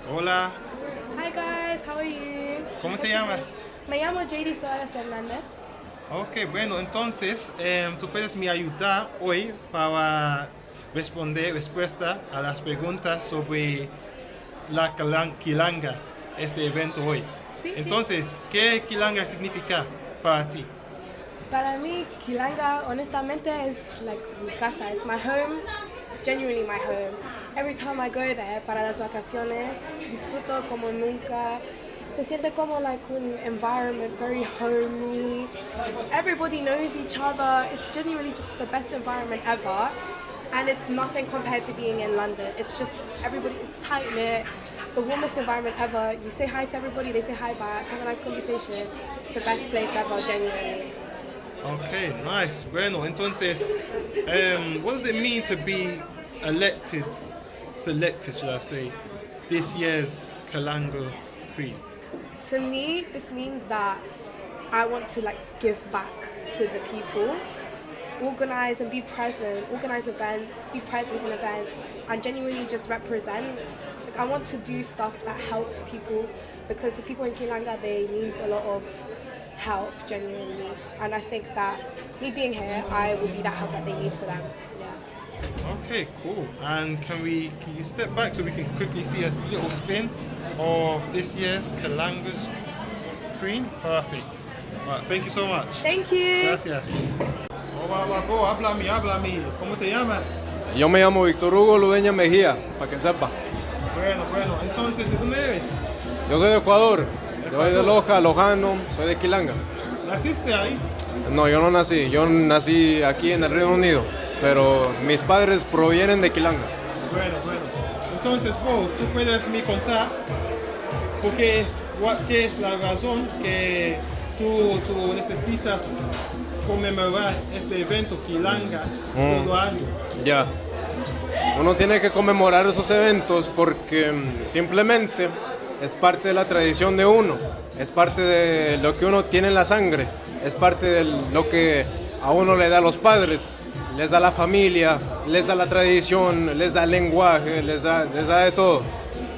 Hola, Hi guys, how are you? ¿cómo te llamas? Me llamo Quilanguenses Londres. Ok, bueno, entonces tú puedes me ayudar hoy para responder respuesta a las preguntas sobre Quilanga, este evento hoy. Sí, sí. Entonces, ¿qué Quilanga significa para ti? Para mí, Quilanga, honestamente, es like mi casa. It's my home, genuinely my home. Every time I go there para las vacaciones, disfruto como nunca. Se siente como like un environment, very homey. Everybody knows each other. It's genuinely just the best environment ever. And it's nothing compared to being in London. It's just everybody is tight knit, the warmest environment ever. You say hi to everybody, they say hi back, have a nice conversation. It's the best place ever, genuinely. Okay, nice. Bueno, entonces, what does it mean to be selected, should I say, this year's Quilanga Queen? To me, this means that I want to like give back to the people, organize and be present, organize events, be present in events, and genuinely just represent. Like I want to do stuff that help people because the people in Quilanga, they need a lot of help genuinely, and I think that me being here, I will be that help that they need for them. Yeah. Okay, cool. And can you step back so we can quickly see a little spin of this year's Quilanga's Queen? Perfect. Right, thank you so much. Thank you. Gracias. Oh, háblame. ¿Cómo te llamas? Yo me llamo Víctor Hugo Ludeña Mejía, para que sepa. Bueno. Entonces, ¿de dónde eres? Yo soy de Ecuador, yo soy de Loja, lojano, soy de Quilanga. ¿Naciste ahí? No, yo no nací, yo nací aquí en el Reino Unido, pero mis padres provienen de Quilanga. Bueno. Entonces, tú puedes me contar qué es la razón que tú necesitas conmemorar este evento Quilanga todo año. Ya. Uno tiene que conmemorar esos eventos porque simplemente es parte de la tradición de uno, es parte de lo que uno tiene en la sangre, es parte de lo que a uno le da a los padres, les da la familia, les da la tradición, les da el lenguaje, les da de todo.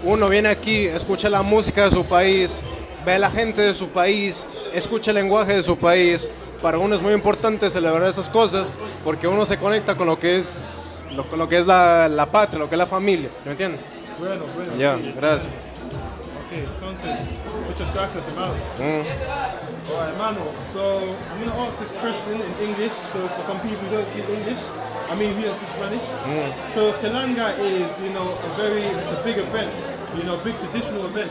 Uno viene aquí, escucha la música de su país, ve a la gente de su país, escucha el lenguaje de su país. Para uno es muy importante celebrar esas cosas porque uno se conecta con lo que es la patria, lo que es la familia, ¿se me entiende? Bueno, Ya, sí. gracias. Ok, entonces, muchas gracias, hermano. Alright, hermano, so I'm going to ask this question in English, so for some people who don't speak English, who don't speak Spanish. So Quilanga is, it's a big event, big traditional event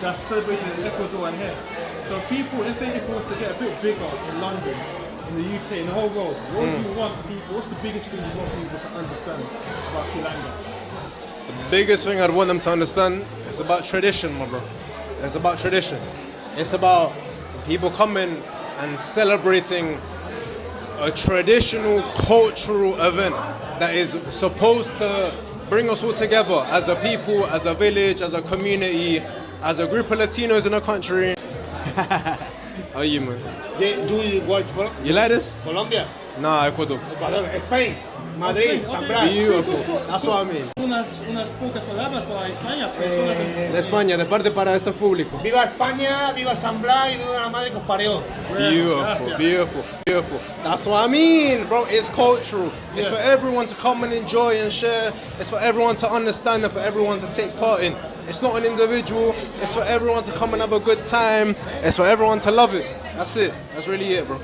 that's celebrated in Ecuador and here. So people, let's say if it was to get a bit bigger in London, in the UK, in the whole world, what do you want people, what's the biggest thing you want people to understand about Quilanga? The biggest thing I'd want them to understand is about tradition, my bro. It's about tradition. It's about people coming and celebrating a traditional cultural event that is supposed to bring us all together as a people, as a village, as a community, as a group of Latinos in a country. How are you, man? Do you watch for You like this? Colombia? No, Ecuador. Ecuador, Spain, Madrid, San Blas. Beautiful. That's what I mean. Unas pocas palabras para España, personas De España, de parte para este público. Viva España, viva San Blas y viva la madre que os parió. Beautiful. That's what I mean, bro. It's cultural. It's for everyone to come and enjoy and share. It's for everyone to understand and for everyone to take part in. It's not an individual. It's for everyone to come and have a good time. It's for everyone to love it. That's it. That's really it, bro.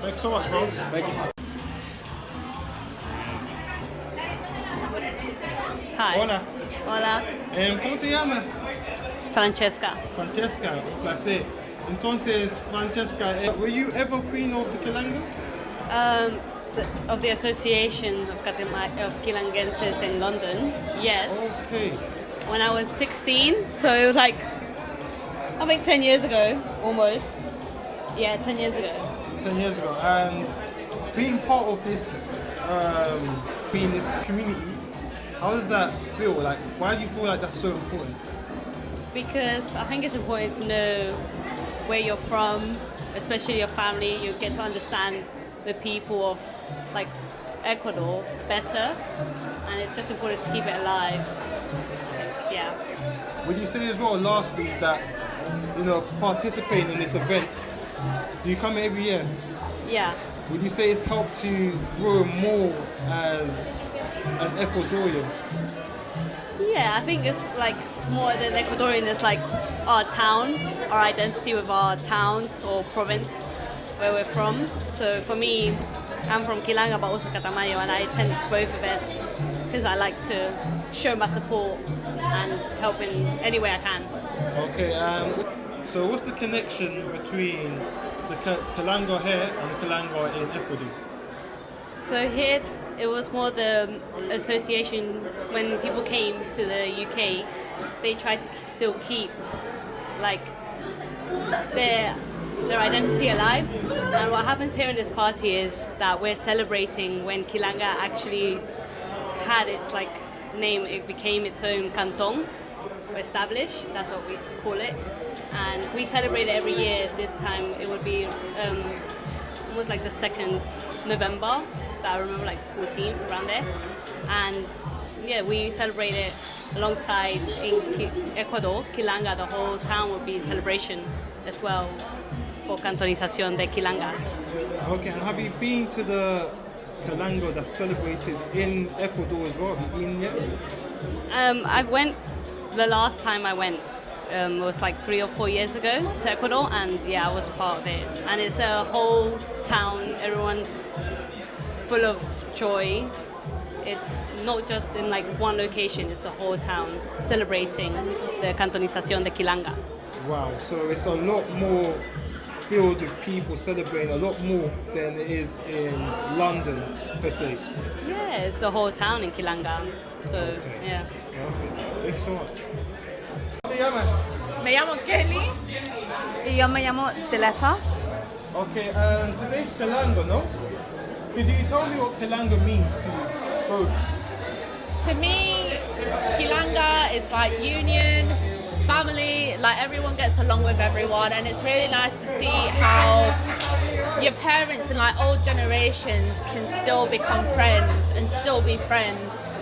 Thanks so much, bro. Thank you. Hi. Hola. ¿Cómo te llamas? Francesca. Francesca, un placer. Entonces, Francesca, were you ever queen of the Quilanga? Of the Association of Quilanguenses in London, yes. Okay. When I was 16, so it was like, I think 10 years ago, almost. Yeah, 10 years ago. 10 years ago. And being part of this, being this community, how does that feel? Like, why do you feel like that's so important? Because I think it's important to know where you're from, especially your family. You get to understand the people of like Ecuador better, and it's just important to keep it alive. Yeah. would you say as well, lastly, that, you know, participating in this event, do you come every year? Yeah. Would you say it's helped to grow more as an Ecuadorian? Yeah, I think it's like more than Ecuadorian is like our town, our identity with our towns or province where we're from. So for me, I'm from Quilanga but also Catamayo, and I attend both events because I like to show my support and help in any way I can. Okay, so what's the connection between the Quilanga here and the Quilanga in Ecuador? So here it was more the association when people came to the UK, they tried to still keep like their identity alive. And what happens here in this party is that we're celebrating when Quilanga actually had its like name, it became its own canton, established, that's what we call it. And we celebrate it every year. This time it would be almost like the 2nd November, that I remember, like 14th, around there. And yeah, we celebrate it alongside in Ecuador, Quilanga, the whole town would be in celebration as well for Cantonización de Quilanga. Okay, and have you been to the Quilanga that's celebrated in Ecuador as well? Have you been yet? I went, the last time I went was like 3 or 4 years ago to Ecuador, and yeah, I was part of it. And it's a whole town, everyone's full of joy. It's not just in like one location, it's the whole town celebrating the Cantonización de Quilanga. Wow, so it's a lot more filled with people celebrating, a lot more than it is in London per se. Yeah, it's the whole town in Quilanga. So, Okay. yeah. Perfect. Thanks so much. ¿Cómo te llamas? Me llamo Kelly. Y yo me llamo Diletta. Okay, and today's Quilanga, no? Could you tell me what Quilanga means to you both? To me, Quilanga is like union, family, like everyone gets along with everyone, and it's really nice to see how your parents in like old generations can still become friends and still be friends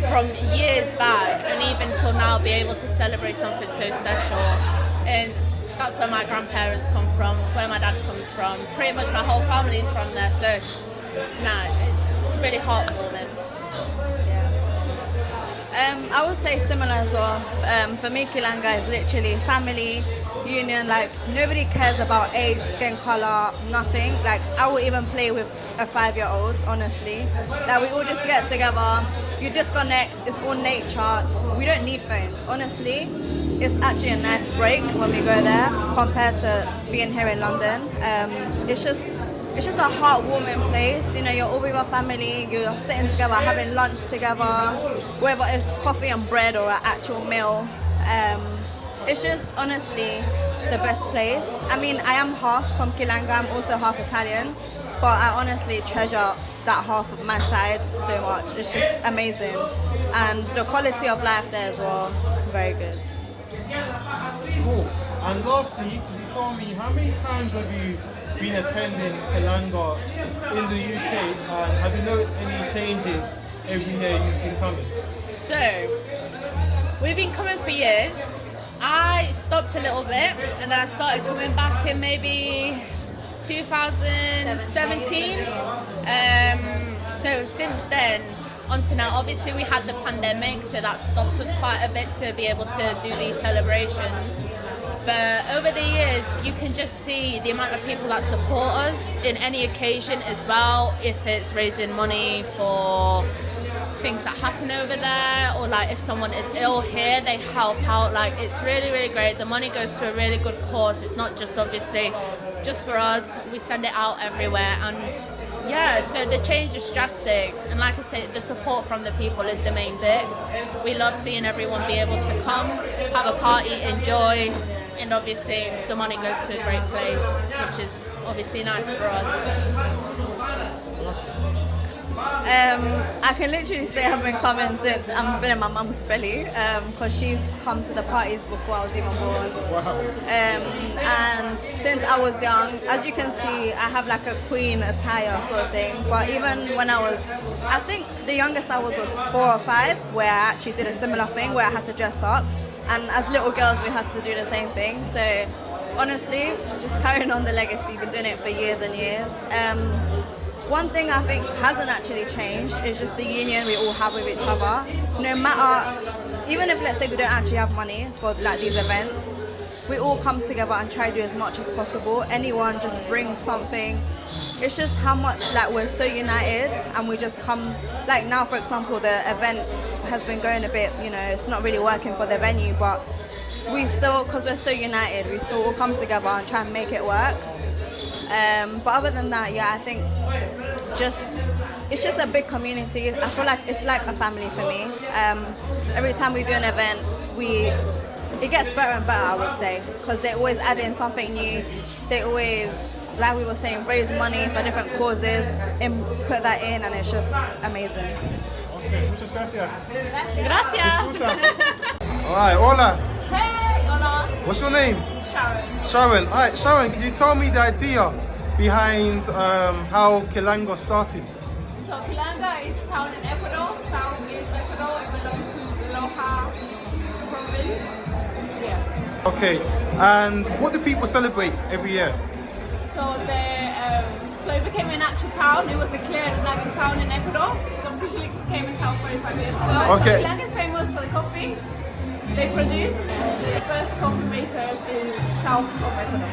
from years back, and even till now be able to celebrate something so special. And that's where my grandparents come from, it's where my dad comes from, pretty much my whole family's from there, so it's really heartwarming. I would say similar as well. For me, Quilanga is literally family, union. Like nobody cares about age, skin color, nothing. Like I will even play with a 5-year-old. Honestly, like we all just get together. You disconnect. It's all nature. We don't need phones. Honestly, it's actually a nice break when we go there compared to being here in London. It's just a heartwarming place. You know, you're all with your family, you're sitting together, having lunch together, whether it's coffee and bread or an actual meal. It's just honestly the best place. I mean, I am half from Quilanga, I'm also half Italian, but I honestly treasure that half of my side so much. It's just amazing. And the quality of life there as well, very good. Cool. And lastly, could you tell me how many times have you been attending Quilanga in the UK, and have you noticed any changes every year you've been coming? So, we've been coming for years. I stopped a little bit and then I started coming back in maybe 2017. So since then, until now, obviously we had the pandemic, so that stopped us quite a bit to be able to do these celebrations. But over the years, you can just see the amount of people that support us in any occasion as well, if it's raising money for things that happen over there, or like if someone is ill here, they help out. Like it's really, really great. The money goes to a really good cause. It's not just obviously just for us. We send it out everywhere, and yeah, so the change is drastic. And like I said, the support from the people is the main bit. We love seeing everyone be able to come, have a party, enjoy, and obviously the money goes to a great place, which is obviously nice for us. I can literally say I've been coming since I've been in my mum's belly, because she's come to the parties before I was even born. Wow. And since I was young, as you can see, I have like a queen attire sort of thing. But even when I think the youngest I was 4 or 5, where I actually did a similar thing where I had to dress up. and as little girls we had to do the same thing. So honestly, just carrying on the legacy, been doing it for years and years. One thing I think hasn't actually changed is just the union we all have with each other. No matter, even if let's say we don't actually have money for like these events, we all come together and try to do as much as possible. Anyone just brings something. It's just how much like we're so united, and we just come, like now for example the event has been going a bit, you know, it's not really working for the venue, but we still, because we're so united, we still all come together and try and make it work. But other than that, yeah, I think it's just a big community. I feel like it's like a family for me. Every time we do an event, it gets better and better, I would say, because they always add in something new. They always, like we were saying, raise money for different causes and put that in, and it's just amazing. Okay, muchas gracias. Gracias. All right, hola. Hey, hola. What's your name? Sharon. Sharon. All right, Sharon, can you tell me the idea behind how Quilanga started? So Quilanga is a town in Ecuador, southeast Ecuador. It belongs to the Loja province. Yeah. Okay, and what do people celebrate every year? So it became a natural town. It was declared a natural town in Ecuador. It officially became a town 45 years ago. Okay. So Quilanga is famous for the coffee they produce. The first coffee makers in south of Ecuador.